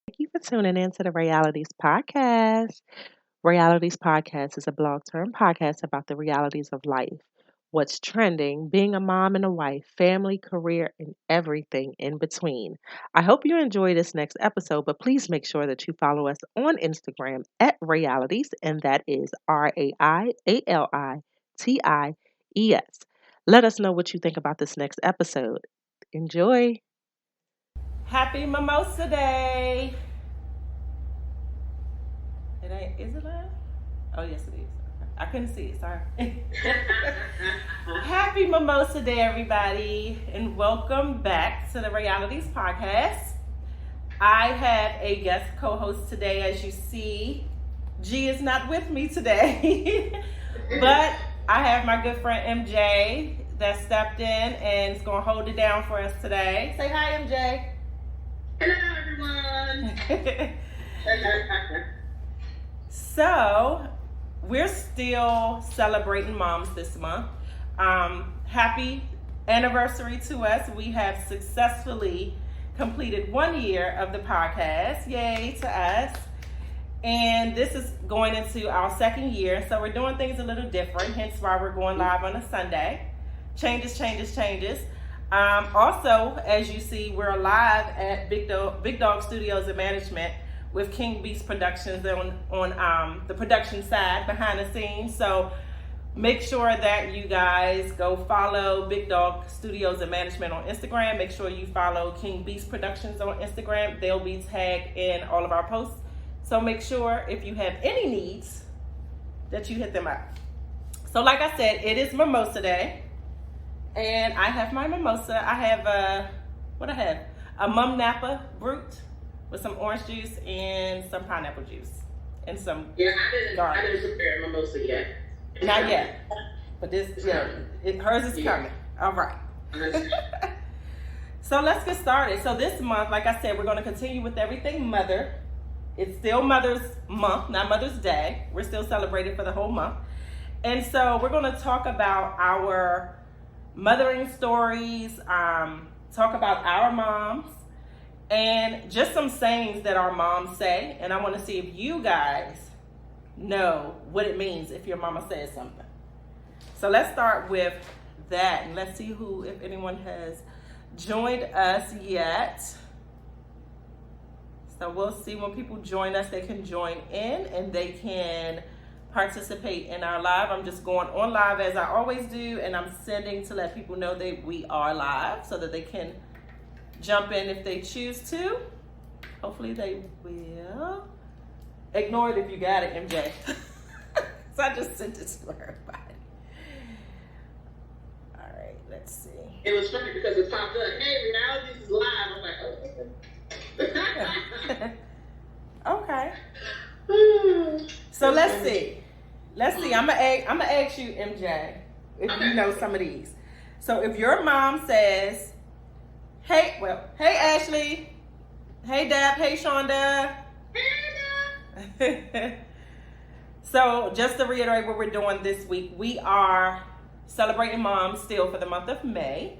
Thank you for tuning in to the Realities Podcast. Realities Podcast is a blog term podcast about the realities of life, what's trending, being a mom and a wife, family, career, and everything in between. I hope you enjoy this next episode, but please make sure that you follow us on Instagram at Realities, and that is RAIALITIES. Let us know what you think about this next episode. Enjoy. Happy Mimosa Day! Is it live? Oh, yes, it is. I couldn't see it, sorry. Happy Mimosa Day, everybody, and welcome back to the Realities Podcast. I have a guest co host today. As you see, G is not with me today, but I have my good friend MJ that stepped in and is going to hold it down for us today. Say hi, MJ. Hello, everyone. So, we're still celebrating moms this month. Happy anniversary to us. We have successfully completed 1 year of the podcast. Yay to us. And this is going into our second year. So, we're doing things a little different, hence why we're going live on a Sunday. Changes. Also, as you see, we're live at Big Dog Studios and Management with King Beast Productions on the production side, behind the scenes. So make sure that you guys go follow Big Dog Studios and Management on Instagram. Make sure you follow King Beast Productions on Instagram. They'll be tagged in all of our posts. So make sure if you have any needs that you hit them up. So like I said, it is Mimosa Day. And I have my mimosa. I have a Mum Napa Brute with some orange juice and some pineapple juice and some I didn't prepare a mimosa yet. Not yet, but hers is coming. All right. So let's get started. So this month, like I said, we're going to continue with everything mother. It's still Mother's Month, not Mother's Day. We're still celebrating for the whole month. And so we're going to talk about our mothering stories, talk about our moms, and just some sayings that our moms say. And I want to see if you guys know what it means if your mama says something. So let's start with that, and let's see if anyone has joined us yet. So we'll see when people join us, they can join in and they can participate in our live. I'm just going on live as I always do, and I'm sending to let people know that we are live so that they can jump in if they choose to. Hopefully they will. Ignore it if you got it, MJ. So I just sent it to everybody. All right, let's see. It was funny because it popped up, hey, Realities is live. I'm like, oh. Okay. So let's see. I'm gonna ask you, MJ, if you know some of these. So if your mom says, "Hey Ashley, hey Deb, hey Shonda." So just to reiterate what we're doing this week, we are celebrating moms still for the month of May.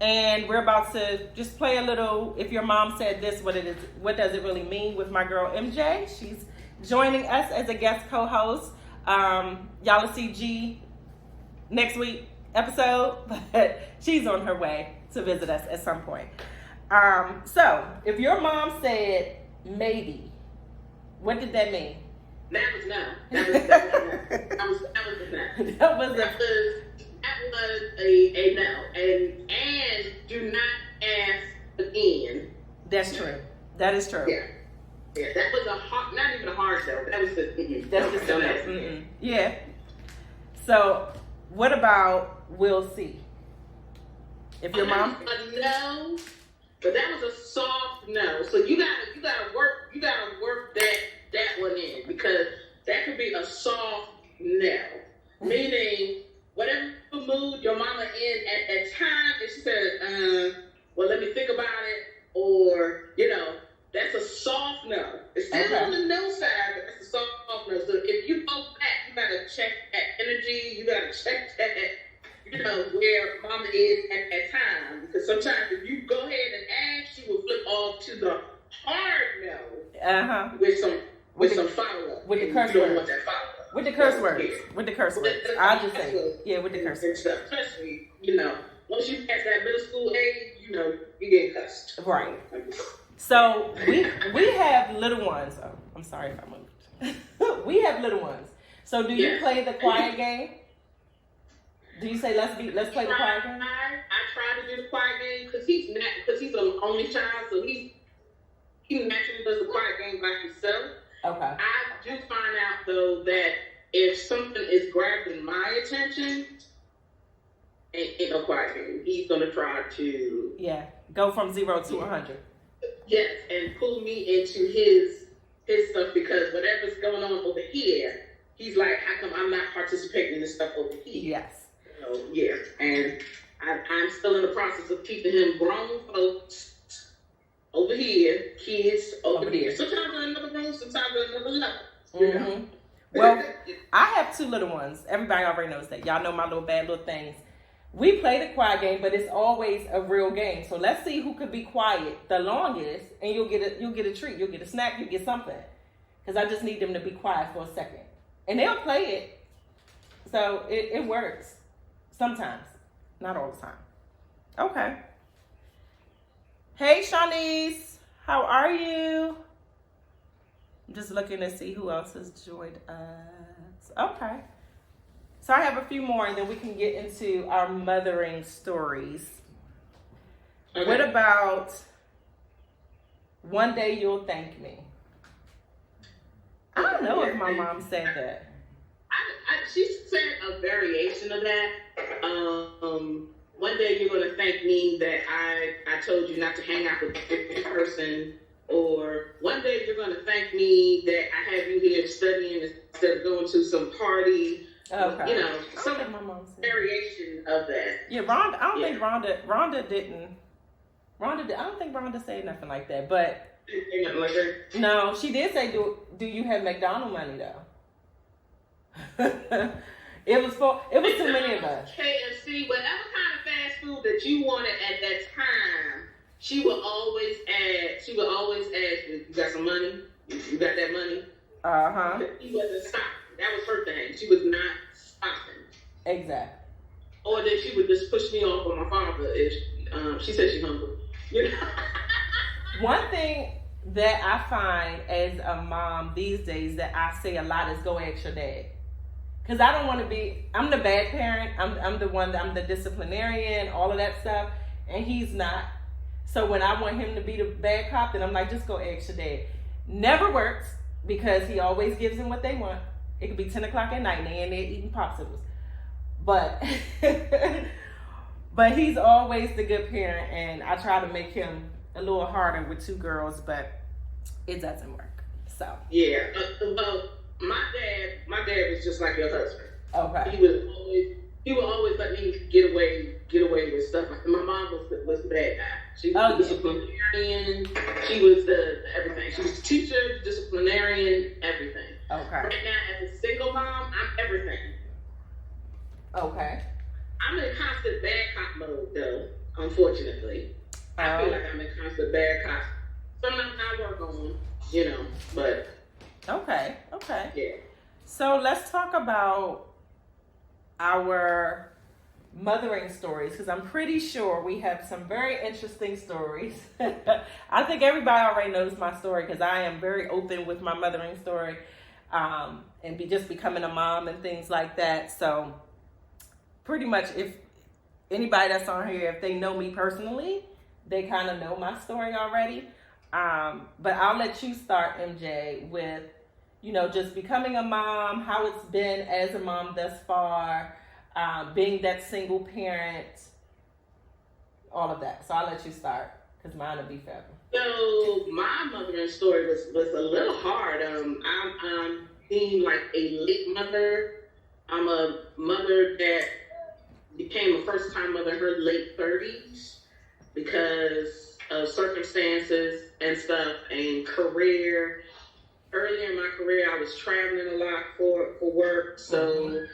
And we're about to just play a little, if your mom said this, what does it really mean, with my girl MJ. She's joining us as a guest co-host. Y'all will see G next week episode, but she's on her way to visit us at some point. So if your mom said maybe, what did that mean? That was no. That was no. That was a no. And do not ask again. That's true. That is true. Yeah. Yeah, that was not even a hard sell. That was that's just don't ask. Yeah. So, what about we'll see? If your mom a no, but that was a soft no. So you gotta work that one in, because that could be a soft no. Meaning whatever mood your mama in at time, and she said, well, let me think about it, or that's a soft no. It's still on the no side, but that's a soft no. So if you go back, you gotta check that energy. You gotta check that, where mama is at time. Because sometimes if you go ahead and ask, she will flip off to the hard no. with some follow up. With the curse you don't words. want that follow up. With the curse words. With the curse words. I'll just say, with the curse words. Especially, once you pass that middle school age, you get cussed. Right. So we have little ones. Oh, I'm sorry if I moved. We have little ones. So do you play the quiet game? Do you say let's play the quiet game? I try to do the quiet game because he's an only child, so he naturally does the quiet game by himself. Okay. I do find out though that if something is grabbing my attention, ain't no quiet game. He's gonna try to go from 0 to 100. Yes, and pull me into his stuff because whatever's going on over here, he's like, how come I'm not participating in this stuff over here? Yes. So, and I'm still in the process of keeping him grown folks over here, kids over there. Sometimes in another room, sometimes in another level. Mm-hmm. Well, I have 2 little ones. Everybody already knows that. Y'all know my little bad little things. We play the quiet game, but it's always a real game. So let's see who could be quiet the longest, and you'll get a treat. You'll get a snack. You'll get something. Because I just need them to be quiet for a second, and they'll play it. So it works sometimes, not all the time. Okay. Hey, Shanice, how are you? I'm just looking to see who else has joined us. Okay. So I have a few more, and then we can get into our mothering stories. Okay. What about one day you'll thank me? I don't know if my mom said that. She said a variation of that. One day you're going to thank me that I told you not to hang out with this person. Or one day you're going to thank me that I have you here studying instead of going to some party. Okay. Some variation of that. Yeah, Rhonda. I don't think Rhonda didn't. I don't think Rhonda said nothing like that. But nothing like that? No, she did say, "Do you have McDonald's money though?" It was too many of us. KFC, whatever kind of fast food that you wanted at that time, she would always ask. You got some money? You got that money? She wasn't stopping. That was her thing. She was not stopping. Exactly. Or then she would just push me off on my father if she said she's hungry. One thing that I find as a mom these days that I say a lot is go ask your dad. Because I don't want to be, I'm the bad parent. I'm the one, I'm the disciplinarian, all of that stuff. And he's not. So when I want him to be the bad cop, then I'm like, just go ask your dad. Never works because he always gives them what they want. It could be 10 o'clock at night and they're in there eating popsicles. But but he's always the good parent, and I try to make him a little harder with 2 girls, but it doesn't work. So yeah, well, my dad was just like your husband. Okay. He would always let me get away with stuff. My mom was the bad guy. She was the disciplinarian. She was the everything. She was the teacher, disciplinarian, everything. Okay. Right now, as a single mom, I'm everything. Okay. I'm in constant bad cop mode, though, unfortunately. I feel like I'm in constant bad cop. Sometimes I work on, but... Okay. Yeah. So let's talk about our mothering stories, because I'm pretty sure we have some very interesting stories. I think everybody already knows my story because I am very open with my mothering story, and just becoming a mom and things like that. So pretty much if anybody that's on here, if they know me personally, they kind of know my story already. But I'll let you start, MJ, with, just becoming a mom, how it's been as a mom thus far, being that single parent, all of that. So I'll let you start, because mine will be forever. So my mothering story was a little hard. I'm being like a late mother. I'm a mother that became a first-time mother in her late 30s because of circumstances and stuff and career. Earlier in my career, I was traveling a lot for work, so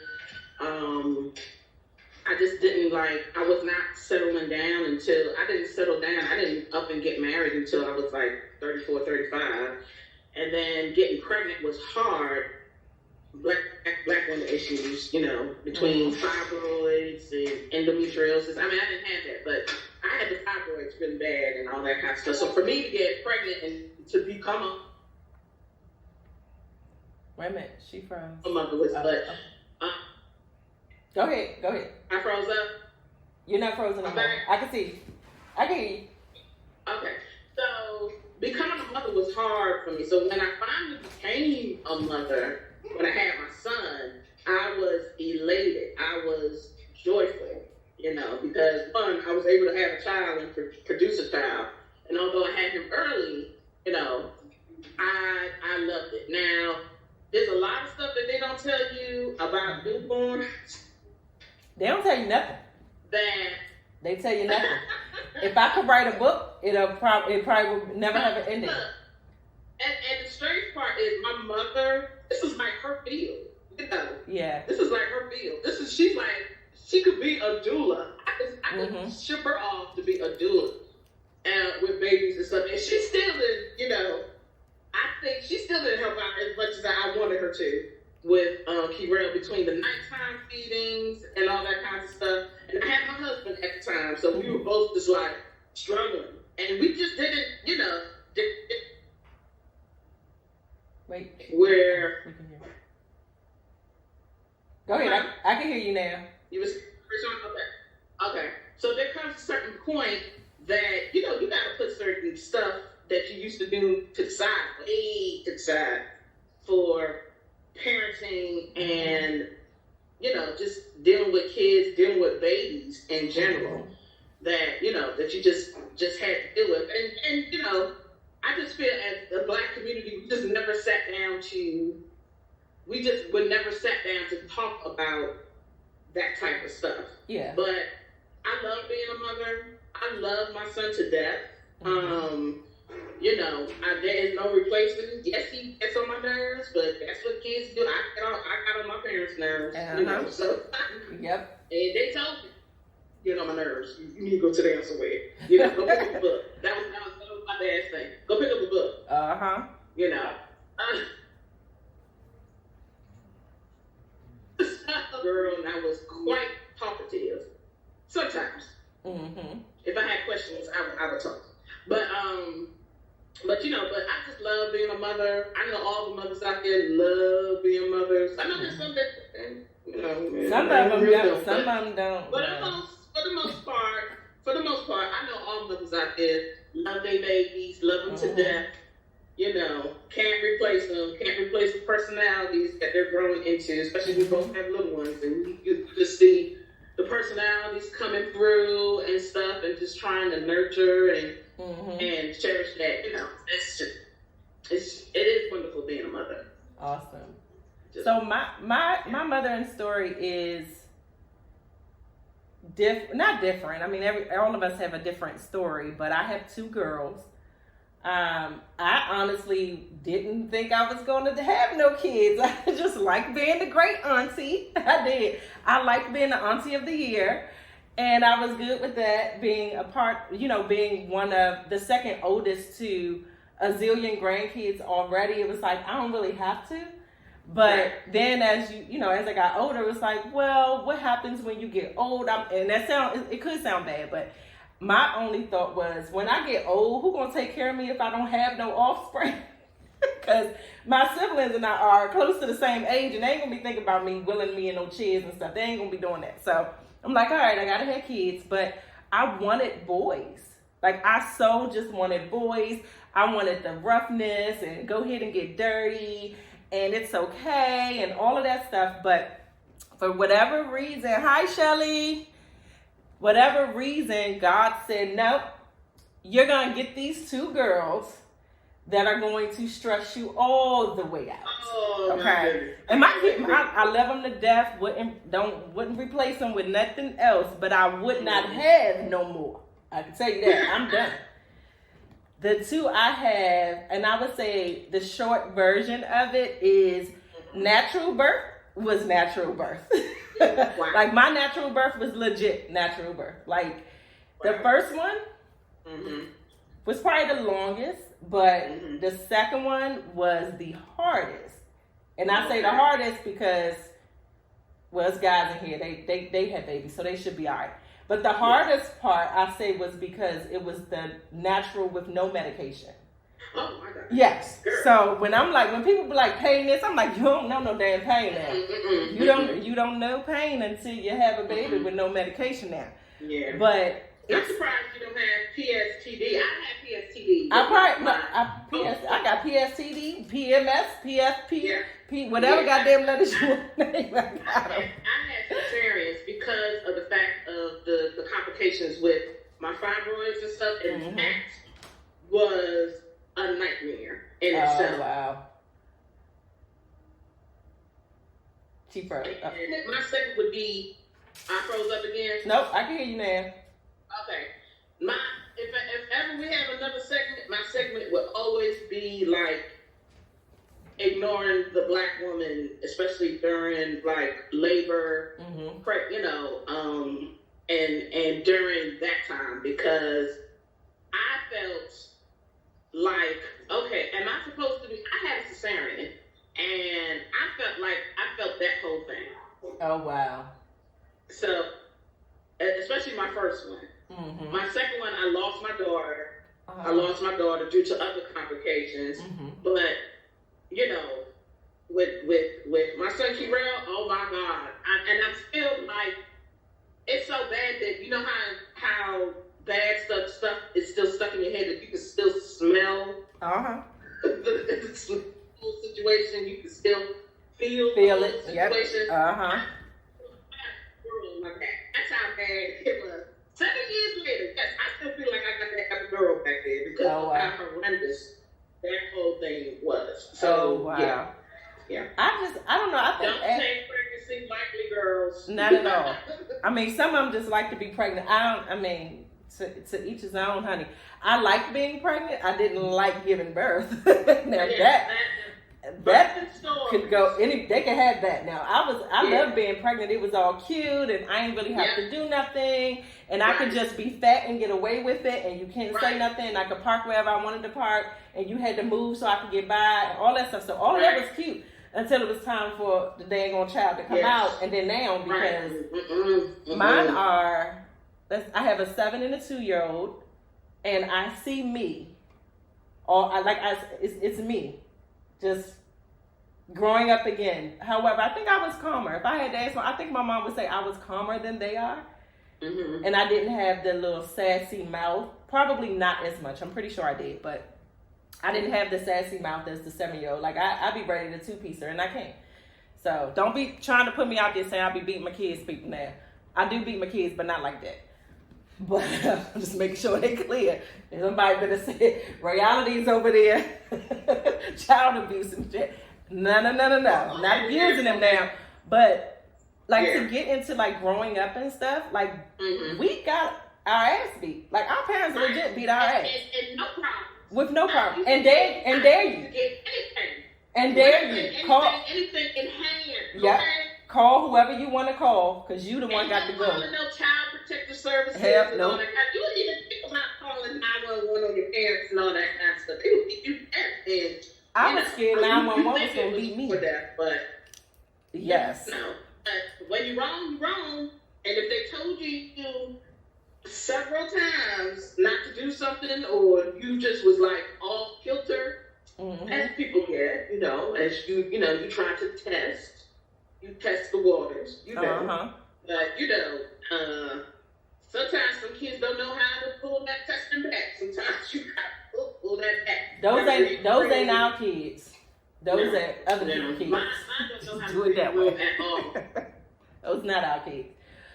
I just didn't I was not settling down until, I didn't settle down. I didn't up and get married until I was like 34, 35. and then getting pregnant was hard. Black women issues, between fibroids and endometriosis. I mean, I didn't have that, but I had the fibroids really bad and all that kind of stuff. So for me to get pregnant and to become a wait a minute, she froze. a mother was, Go ahead. I froze up. You're not frozen anymore. I can see you. I can hear you. Okay, so becoming a mother was hard for me. So when I finally became a mother, when I had my son, I was elated. I was joyful, because one, I was able to have a child and produce a child. And although I had him early, I loved it. Now, there's a lot of stuff that they don't tell you about newborns. They don't tell you nothing. They tell you nothing. If I could write a book, it probably would never have an ending. And the strange part is my mother, this is like her field. Yeah. This is like her field. She's like, she could be a doula. I could ship her off to be a doula with babies and stuff. And she still didn't, I think she still didn't help out as much as I wanted her to with Kirel between the nighttime feedings and all that kind of stuff. And I had my husband at the time, so we were both just like struggling. And we just didn't, Wait. Where? Go ahead. I can hear you now. You was okay. So there comes a certain point that you got to put certain stuff that you used to do to the side, way to the side, for parenting and just dealing with kids, dealing with babies in general. That that you just had to deal with, and I just feel as the Black community, we just never sat down to talk about that type of stuff. Yeah. But I love being a mother. I love my son to death. There is no replacement. Yes, he gets on my nerves, but that's what kids do. I got on my parents' nerves. So yep. And they told me, get on my nerves. You need to go sit down somewhere. Go pick up a book. That was my dad's thing. Go pick up a book. Girl, and I was quite talkative. Sometimes. If I had questions, I would talk. But I just love being a mother. I know all the mothers out there love being mothers. I know there's some that, some of them don't. But for the most part, I know all mothers out there love their babies, love them to death. Can't replace them. Can't replace the personalities that they're growing into, especially when we both have little ones. And you just see the personalities coming through and stuff, and just trying to nurture and cherish that. It is wonderful being a mother. Awesome. So my mothering story is not different. I mean, all of us have a different story, but I have two girls. I honestly didn't think I was going to have no kids. I just like being the great auntie. I did. I liked being the auntie of the year. And I was good with that, being a part, being one of the second oldest to a zillion grandkids already. It was like, I don't really have to. But then as as I got older, it was like, well, what happens when you get old? It could sound bad, but my only thought was, when I get old, who's going to take care of me if I don't have no offspring? Because my siblings and I are close to the same age, and they ain't going to be thinking about me willing me in no chairs and stuff. They ain't going to be doing that. So I'm like, all right, I got to have kids, but I wanted boys. Like, I so just wanted boys. I wanted the roughness and go ahead and get dirty, and it's okay, and all of that stuff. But for whatever reason, hi, Shelly. Whatever reason, God said, nope, you're going to get these two girls that are going to stress you all the way out. Oh, okay. And I love them to death. Wouldn't replace them with nothing else, but I would not have no more. I can tell you that. I'm done. The two I have, and I would say the short version of it is natural birth was natural birth. Wow. Like, my natural birth was legit natural birth. Like, the first one was probably the longest. but the second one was the hardest. And I say the hardest because, well, it's guys in here. They had babies, so they should be all right. But the hardest part, I say, was because it was the natural with no medication. Oh my God. Yes. Girl. So when people be like, pain this, I'm like, you don't know no damn pain now. You don't know pain until you have a baby with no medication now. Yeah. But I'm surprised you don't have PSTD. I had PSTD. I got PSTD, PMS, PFP, whatever goddamn letters you want to name. I had cesareans because of the fact of the complications with my fibroids and stuff, and that was a nightmare in itself. Oh, wow. Cheaper. My second would be, I froze up again. Nope, I can hear you now. Okay. If ever we have another segment, my segment would always be like ignoring the Black woman, especially during like labor, and during that time, because I felt like, okay, am I supposed to be? I had a cesarean, and I felt that whole thing. Oh wow. So, especially my first one. Mm-hmm. My second one, I lost my daughter. I lost my daughter due to other complications. Mm-hmm. But, with my son Kirel, oh my God. And I'm still like, it's so bad that, you know how bad stuff is still stuck in your head, that you can still smell the situation, you can still feel it. Situation. Yep. That's how bad it was. 7 years later, yes, I still feel like I got that epidural back there because of how horrendous that whole thing was. So, yeah. I don't know. Don't take pregnancy lightly, girls. Not at all. I mean, some of them just like to be pregnant. To each his own, honey. I like being pregnant. I didn't like giving birth. Now that could go they can have that. Now I love being pregnant. It was all cute and I didn't really have to do nothing, and I could just be fat and get away with it, and you can't say nothing. I could park wherever I wanted to park, and you had to move so I could get by and all that stuff. So all of that was cute until it was time for the daggone child to come out. And then now, because mine are, I have a 7 and a 2-year-old, and I see me, it's me, just growing up again. However, I think I was calmer. If I had to ask, I think my mom would say I was calmer than they are. Mm-hmm. And I didn't have the little sassy mouth. Probably not as much. I'm pretty sure I did, but I didn't have the sassy mouth as the 7-year-old. Like, I'd be ready to 2-piece her, and I can't. So don't be trying to put me out there saying I be beating my kids, people now. I do beat my kids, but not like that. But I'm just making sure they're clear. And somebody better say, reality's over there. Child abuse and shit. No. Not abusing them now. But, to get into, growing up and stuff, we got our ass beat. Like, our parents legit beat our ass. And no problem. With no problem. And dare you. And dare you. Call anything in hand. Yeah. Okay? Call whoever you want to call, because you the one got to go. No child protective services and all that. You wouldn't even think about calling 911 on your parents and all that kind of stuff. People do that. And I was scared 911 was going to beat me. For that, but yes. No. But when you're wrong, you're wrong. And if they told you several times not to do something, or you just was off kilter, as people get, as you try to test. You test the waters, But, sometimes some kids don't know how to pull that testing back. Sometimes you got to pull that back. Those ain't our kids. Those are other people's kids. Mine don't know how do to it that way at all. Those not our kids.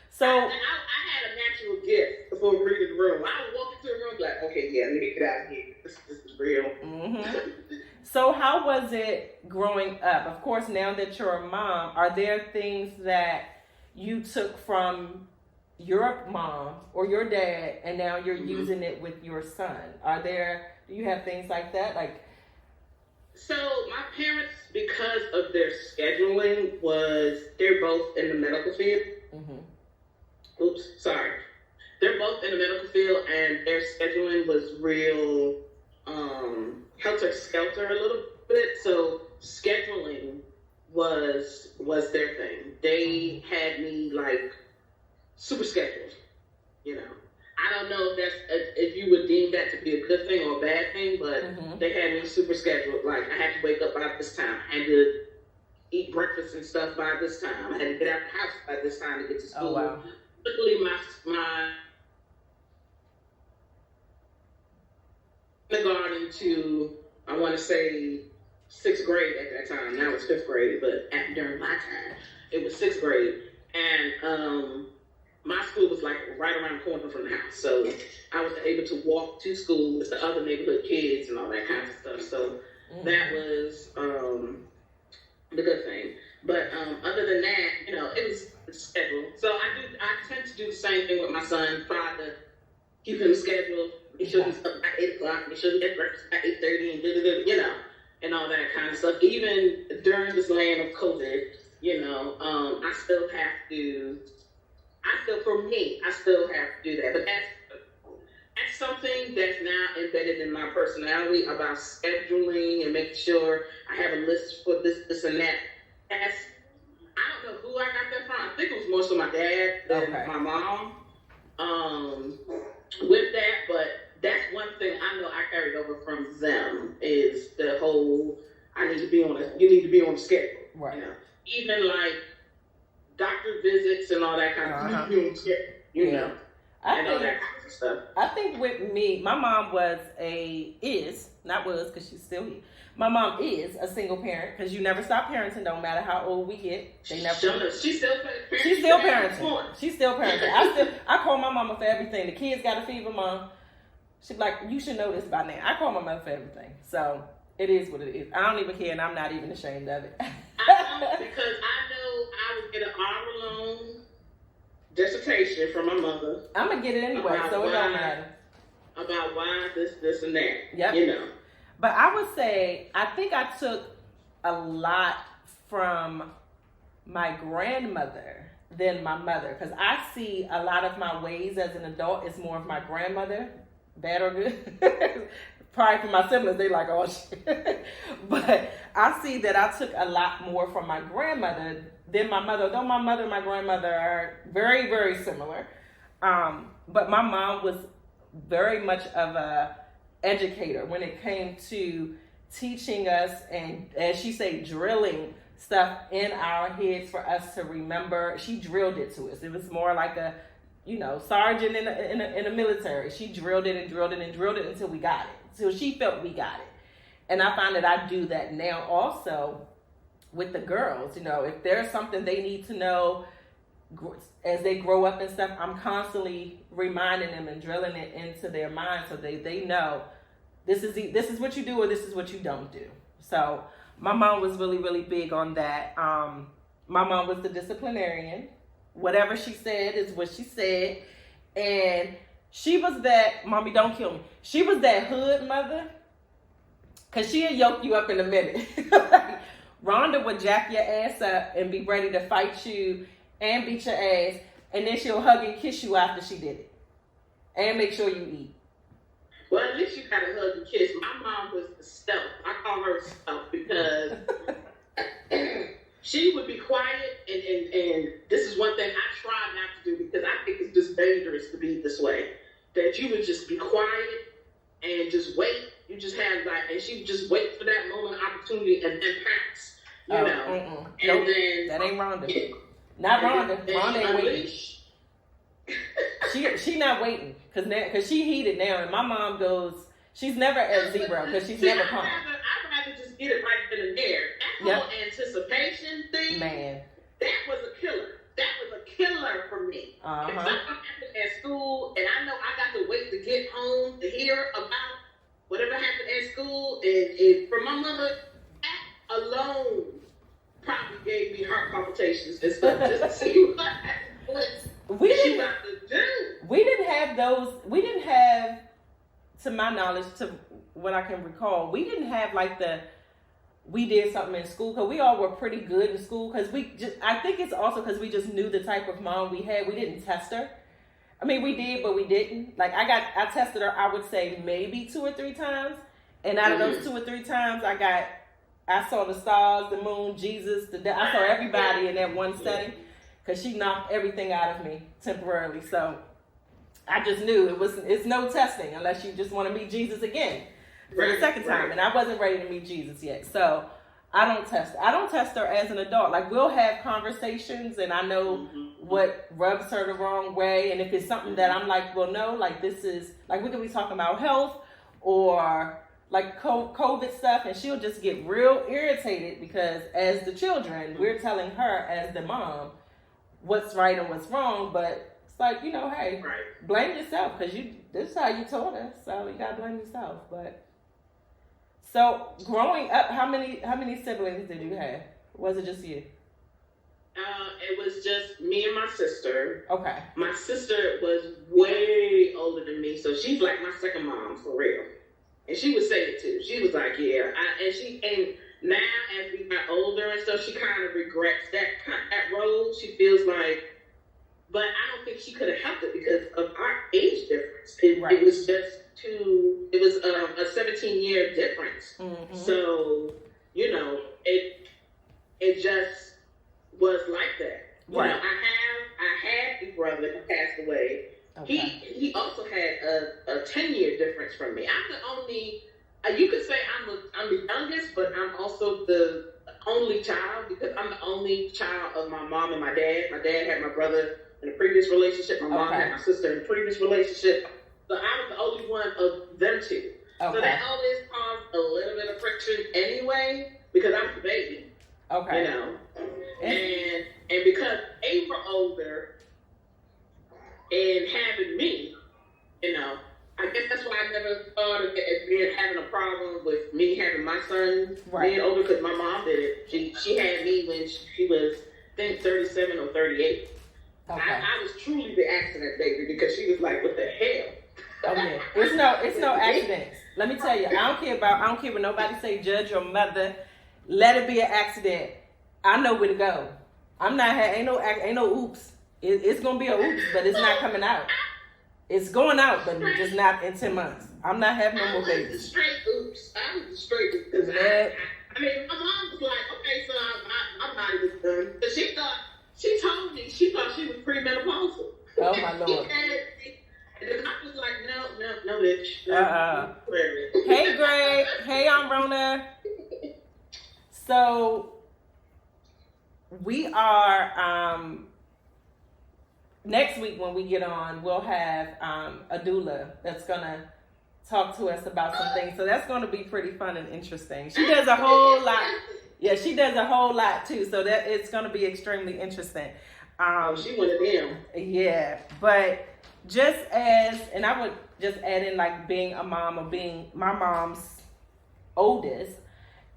So I had a natural gift before reading the room. I would walk into the room okay, let me get out of here. This is real. Mm-hmm. So how was it growing up? Of course, now that you're a mom, are there things that you took from your mom or your dad and now you're using it with your son? Do you have things like that? So my parents, because of their scheduling, they're both in the medical field. Mm-hmm. Oops, sorry. They're both in the medical field, and their scheduling was real helter skelter a little bit. So scheduling was their thing. They had me like super scheduled. You know, I don't know if you would deem that to be a good thing or a bad thing, but they had me super scheduled. Like I had to wake up by this time. I had to eat breakfast and stuff by this time. I had to get out the house by this time to get to school. Oh, wow. Luckily, my kindergarten to, I want to say, 6th grade at that time. Now it's 5th grade, but during my time, it was 6th grade. And my school was like right around the corner from the house. So I was able to walk to school with the other neighborhood kids and all that kind of stuff. So that was the good thing. But other than that, you know, it was scheduled. So I tend to do the same thing with my son, try to keep him scheduled. Make sure he's up by 8 o'clock. Make sure he gets breakfast by 8:30 and you know, and all that kind of stuff. Even during this land of COVID, you know, I still have to do that. But that's something that's now embedded in my personality about scheduling and making sure I have a list for this and that. I don't know who I got that from. I think it was more so my dad than my mom. With that, but that's one thing I know I carried over from them is the whole you need to be on a schedule. Right. You know, even like doctor visits and all that kind of stuff. You need to be on a schedule. You know. All that kind of stuff. I think with me, my mom because she's still here. My mom is a single parent because you never stop parenting, no matter how old we get. She's still parenting. She's still parenting. I call my mama for everything. The kids got a fever, Mom. She's like, you should know this by now. I call my mother for everything. So it is what it is. I don't even care, and I'm not even ashamed of it. I don't, because I know I would get an hour-long dissertation from my mother. I'm going to get it anyway, so it don't matter. About why this, and that. Yep. You know. But I would say, I think I took a lot from my grandmother than my mother. Because I see a lot of my ways as an adult is more of my grandmother, bad or good. Probably for my siblings, they like, oh, shit. But I see that I took a lot more from my grandmother than my mother. Though my mother and my grandmother are very, very similar. But my mom was very much of a educator when it came to teaching us and, as she said, drilling stuff in our heads for us to remember. She drilled it to us. It was more like a, sergeant in the military. She drilled it and drilled it and drilled it until we got it. Till she felt we got it. And I find that I do that now also with the girls. If there's something they need to know as they grow up and stuff, I'm constantly reminding them and drilling it into their minds so they know this is what you do or this is what you don't do. So my mom was really, really big on that. My mom was the disciplinarian. Whatever she said is what she said. And she was that, mommy, don't kill me. She was that hood mother. Because she'll yoke you up in a minute. Rhonda would jack your ass up and be ready to fight you and beat your ass, and then she'll hug and kiss you after she did it, and make sure you eat. Well, at least you got a hug and kiss. My mom was stealth. I call her stealth because she would be quiet, and this is one thing I try not to do because I think it's just dangerous to be this way. That you would just be quiet and just wait. You just have and she would just wait for that moment, opportunity, and then pounce. And nope, then that ain't Rhonda. Yeah. Not Rhonda. Rhonda ain't waiting. She not waiting because she heated now, and my mom goes. She's never at zero because she's never calm. I'd rather just get it right then and there. That whole anticipation thing, man, that was a killer. That was a killer for me. If something happened at school, and I know I got to wait to get home to hear about whatever happened at school, and for my mother, that alone probably gave me heart palpitations and stuff just to see what she about to do. We didn't have those. We didn't have, to my knowledge, to what I can recall, we didn't have we did something in school because we all were pretty good in school because I think it's also because we just knew the type of mom we had. We didn't test her. I mean, we did, but we didn't. I tested her, I would say maybe 2 or 3 times. And out of those 2 or 3 times, I saw the stars, the moon, Jesus, I saw everybody in that one setting, because she knocked everything out of me temporarily. So I just knew it's no testing unless you just want to meet Jesus again for the second time. And I wasn't ready to meet Jesus yet. So I don't test her as an adult. Like, we'll have conversations, and I know what rubs her the wrong way. And if it's something that I'm like, well, no, like, this is, like, we could be talking about health or like COVID stuff, and she'll just get real irritated because as the children, we're telling her as the mom what's right and what's wrong, but it's like, hey, blame yourself, because this is how you taught us, so you gotta blame yourself. But so growing up, how many siblings did you have? Was it just you? It was just me and my sister. Okay. My sister was way older than me, so she's like my second mom for real. And she would say it too. She was like, yeah. And now as we got older and stuff, she kind of regrets that role. She feels like, but I don't think she could have helped it because of our age difference. It was just it was a 17-year difference. Mm-hmm. So, it just was like that. Right. I had a brother who passed away. Okay. He also had a 10-year difference from me. I'm the only. You could say I'm the youngest, but I'm also the only child because I'm the only child of my mom and my dad. My dad had my brother in a previous relationship. My mom had my sister in a previous relationship. So I was the only one of them two. Okay. So that always caused a little bit of friction anyway because I'm the baby. Okay. And because they were older. And having me, I guess that's why I never thought of it as having a problem with me having my son being older, because my mom did it. She had me when she was, I think, 37 or 38. Okay. I was truly the accident baby because she was like, what the hell? Oh yeah, it's no accidents. Let me tell you, I don't care what nobody say. Judge your mother, let it be an accident. I know where to go. Ain't no oops. It's gonna be a oops, but it's not coming out. It's going out, but just not in 10 months. I'm not having no more babies. Straight oops. I was straight oops. My mom was like, okay, so I'm not even done. But she told me she thought she was premenopausal. Oh my Lord. And I was like, no, bitch. Hey, Greg. Hey, I'm Rona. So we are next week when we get on, we'll have a doula that's gonna talk to us about some things. So that's gonna be pretty fun and interesting. She does a whole lot. Yeah, she does a whole lot too. So that it's gonna be extremely interesting. She one of them. Yeah, but and I would just add in like being a mom or being my mom's oldest.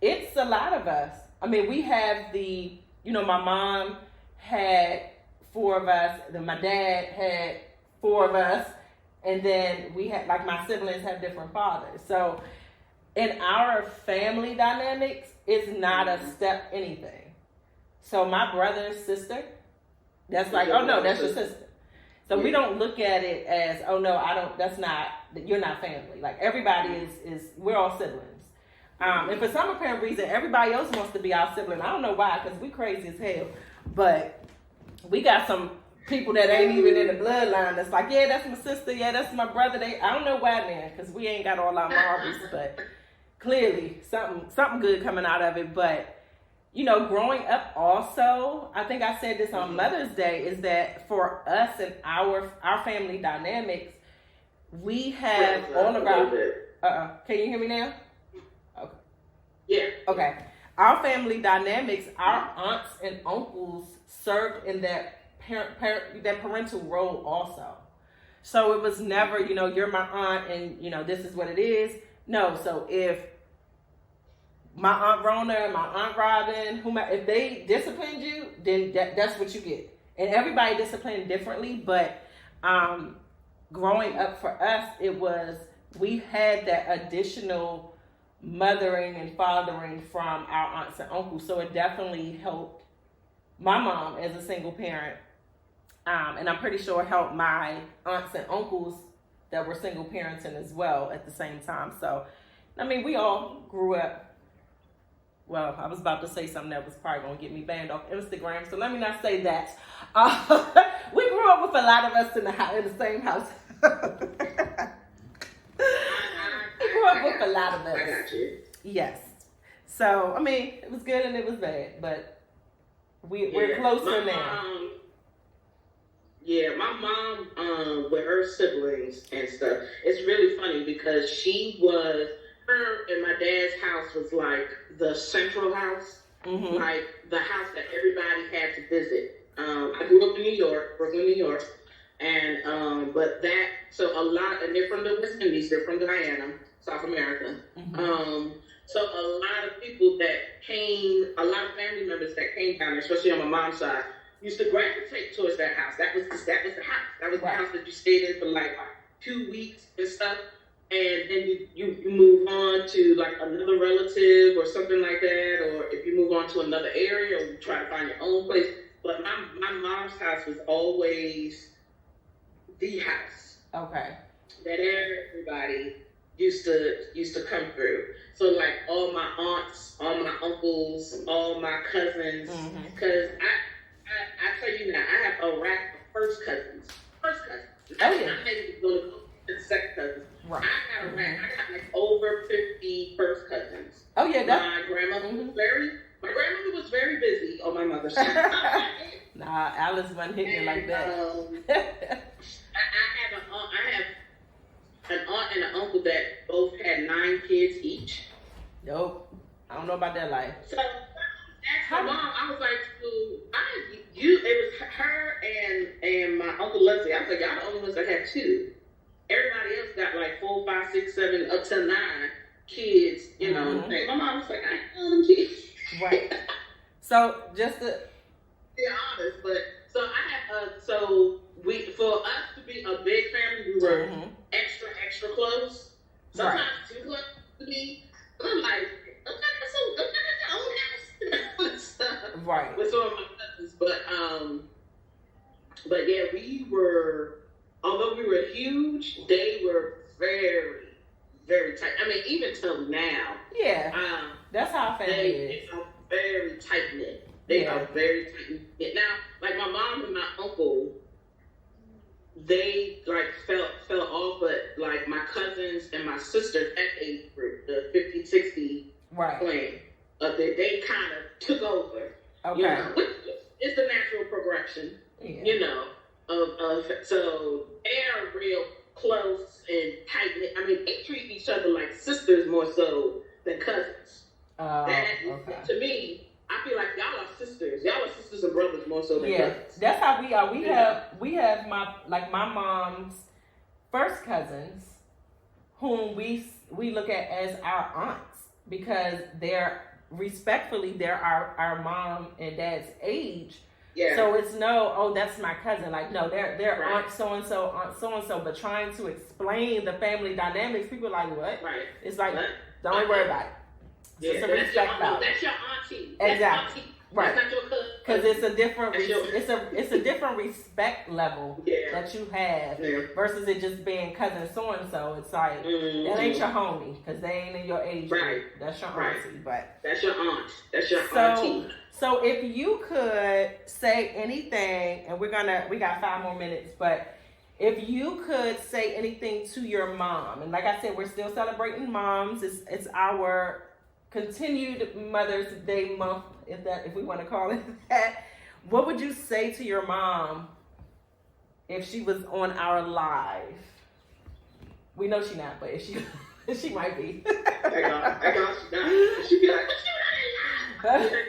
It's a lot of us. I mean, we have my mom had 4 of us, then my dad had 4 of us, and then we had, like, my siblings have different fathers. So in our family dynamics, it's not a step anything. So my brother's sister, that's like, oh no, that's your sister. So we don't look at it as, oh no, you're not family. Like, everybody is we're all siblings. And for some apparent reason, everybody else wants to be our sibling. I don't know why, because we crazy as hell. But we got some people that ain't even in the bloodline that's like, yeah, that's my sister, yeah, that's my brother. I don't know why, man, because we ain't got all our marbles, but clearly something good coming out of it. But, growing up also, I think I said this on Mother's Day, is that for us and our family dynamics, we have all of our... Can you hear me now? Okay. Yeah. Okay. Our family dynamics, our aunts and uncles served in that parental role also. So it was never, you're my aunt and, this is what it is. No, so if my Aunt Rona, my Aunt Robin, if they disciplined you, then that's what you get. And everybody disciplined differently, but growing up for us, we had that additional mothering and fathering from our aunts and uncles. So it definitely helped my mom as a single parent. And I'm pretty sure it helped my aunts and uncles that were single parenting as well at the same time. So I mean, we all grew up. Well, I was about to say something that was probably going to get me banned off Instagram, so let me not say that. We grew up with a lot of us in the same house. We grew up with a lot of us. I got you. Yes. So, I mean, it was good and it was bad, but we're closer now. My mom, with her siblings and stuff, it's really funny because her and my dad's house was like the central house, like the house that everybody had to visit. I grew up in New York, Brooklyn, New York, and and they're from the West Indies, they're from Guyana, South America. So a lot of people that came, a lot of family members that came down there, especially on my mom's side, used to gravitate towards that house. That was the house. That was the house that you stayed in for like 2 weeks and stuff. And then you move on to like another relative or something like that, or if you move on to another area, or you try to find your own place. But my mom's house was always the house. Okay. That everybody used to come through. So like all my aunts, all my uncles, all my cousins, because I tell you now, I have a rack of first cousins. Oh yeah. I'm not even going to go to second cousins. Right. I got a rack. I got like over 50 first cousins. Oh yeah. My grandmother was very busy on my mother's side. Nah, Alice wasn't hitting it like that. I have an aunt and an uncle that both had 9 kids each. Nope. I don't know about that life. So asked my mom, I was like, it was her and my Uncle Leslie. I was like, y'all the only ones that have 2. Everybody else got like 4, 5, 6, 7, up to 9 kids, you know. And my mom was like, I ain't know them kids. Right. So just to be honest, but so I have for us to be a big family, we were extra close. Sometimes too close to me. I'm like, I'm not your own house. Right. With some of my cousins, but yeah, we were. Although we were huge, they were very, very tight. I mean, even till now. Yeah. That's how family is. They are very tight knit. They are very tight knit. Now, like my mom and my uncle, they like fell off, but like my cousins and my sisters, that age group, the 50, 60 clan, they kind of took over. Okay. You know, it's the natural progression. Yeah. You know. So they're real close and tight knit. I mean, they treat each other like sisters more so than cousins. To me, I feel like y'all are sisters. Y'all are sisters and brothers more so than cousins. That's how we are. We have my mom's first cousins, whom we look at as our aunts because they're our mom and dad's age. Yeah. So it's that's my cousin. Like, no, they're aunt so-and-so, but trying to explain the family dynamics, people are like, what? Right. It's like, don't worry about it. Yeah, that's your auntie. Exactly. Auntie. Right. That's not your cousin. Because it's a different it's a different respect level that you have versus it just being cousin so-and-so. It's like, that ain't your homie because they ain't in your age group. That's your auntie. But that's your aunt. That's your auntie. So if you could say anything, and we got 5 more minutes, but if you could say anything to your mom, and like I said, we're still celebrating moms. It's our continued Mother's Day month, if we want to call it that. What would you say to your mom if she was on our live? We know she's not, but if she might be. I got she's not. She'd be like, what you doing?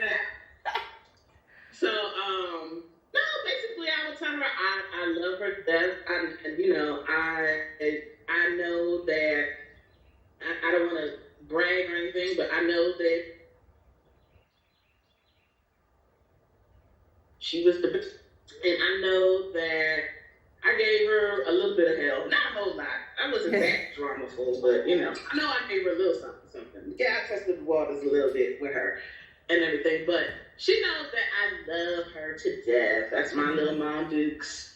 So, no, basically I would tell her I love her to death. I know that I don't want to brag or anything, but I know that she was the best. And I know that I gave her a little bit of hell. Not a whole lot. I wasn't that dramaful, but, I know I gave her a little something. Yeah, I tested the waters a little bit with her and everything, but she knows that I love her to death. That's my little Mom Dukes.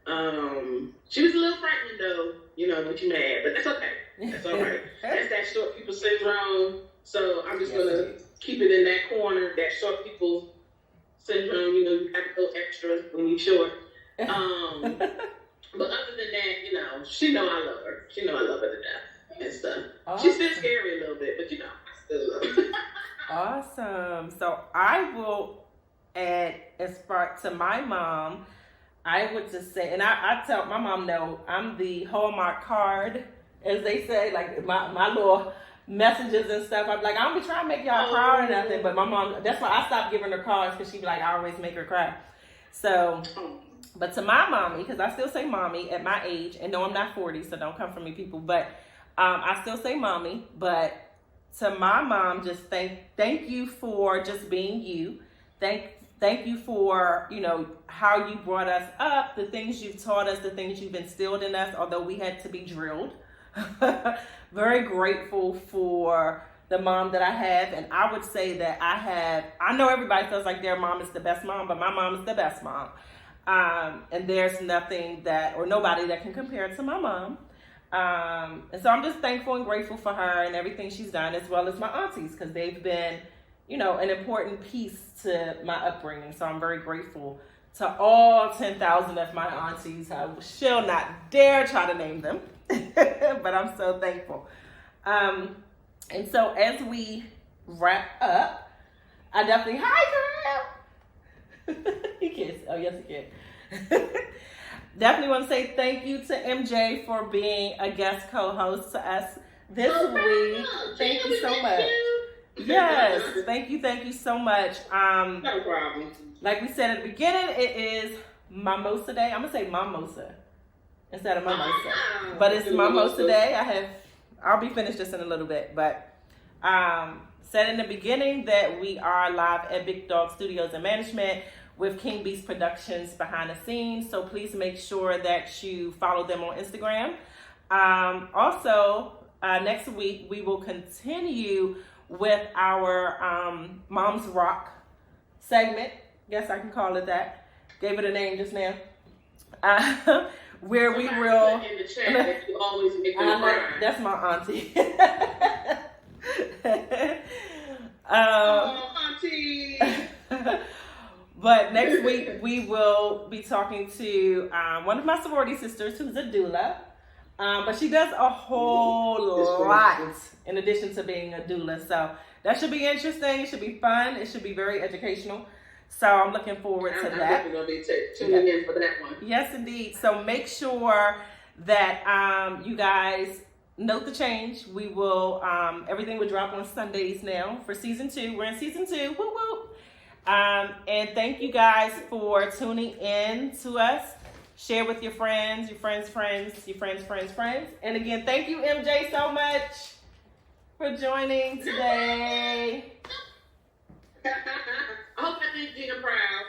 She was a little frightening though, when you're mad, but that's okay. That's all right. That's that short people syndrome. So I'm just gonna keep it in that corner, that short people syndrome. You have to go extra when you're short. But other than that, she know I love her. She know I love her to death and stuff. Awesome. She's still scary a little bit, but I still love her. Awesome. So I will add, as far to my mom, I would just say, and I tell my mom, no, I'm the Hallmark card, as they say, like my little messages and stuff. I'm like, I don't be trying to make y'all cry or nothing, but my mom, that's why I stopped giving her cards, because she'd be like, I always make her cry. So, but to my mommy, because I still say mommy at my age, and no, I'm not 40, so don't come for me, people, but I still say mommy. But to my mom, just thank you for just being you. Thank you for, how you brought us up, the things you've taught us, the things you've instilled in us, although we had to be drilled. Very grateful for the mom that I have. And I would say that I know everybody feels like their mom is the best mom, but my mom is the best mom. And there's nothing or nobody that can compare to my mom. And so I'm just thankful and grateful for her and everything she's done, as well as my aunties, because they've been, an important piece to my upbringing. So I'm very grateful to all 10,000 of my aunties. I shall not dare try to name them, but I'm so thankful. And so as we wrap up, I definitely, hi girl. He can't, oh yes he can. Definitely want to say thank you to MJ for being a guest co-host to us this week. Thank you so much. Yes, thank you so much. No problem. Like we said at the beginning, it is Mimosa Day. I'm gonna say Mimosa instead of Mimosa, but it's Mimosa Day. I'll be finished this in a little bit, but said in the beginning that we are live at Big Dog Studios and Management with King Beast Productions behind the scenes. So please make sure that you follow them on Instagram. Also, next week we will continue with our Mom's Rock segment. Guess I can call it that. Gave it a name just now. Where we will. In the chat that you always make them cry. That's my auntie. Auntie. But next week we will be talking to one of my sorority sisters who's a doula. But she does a whole lot in addition to being a doula. So that should be interesting. It should be fun. It should be very educational. So I'm looking forward to that. I'm definitely going to be tuning in for that one. Yes, indeed. So make sure that you guys note the change. We will, everything will drop on Sundays now for season 2. We're in season 2. Woo woo. And thank you guys for tuning in to us. Share with your friends, your friends' friends, your friends' friends' friends. And again, thank you, MJ, so much for joining today. I hope I did Gina proud.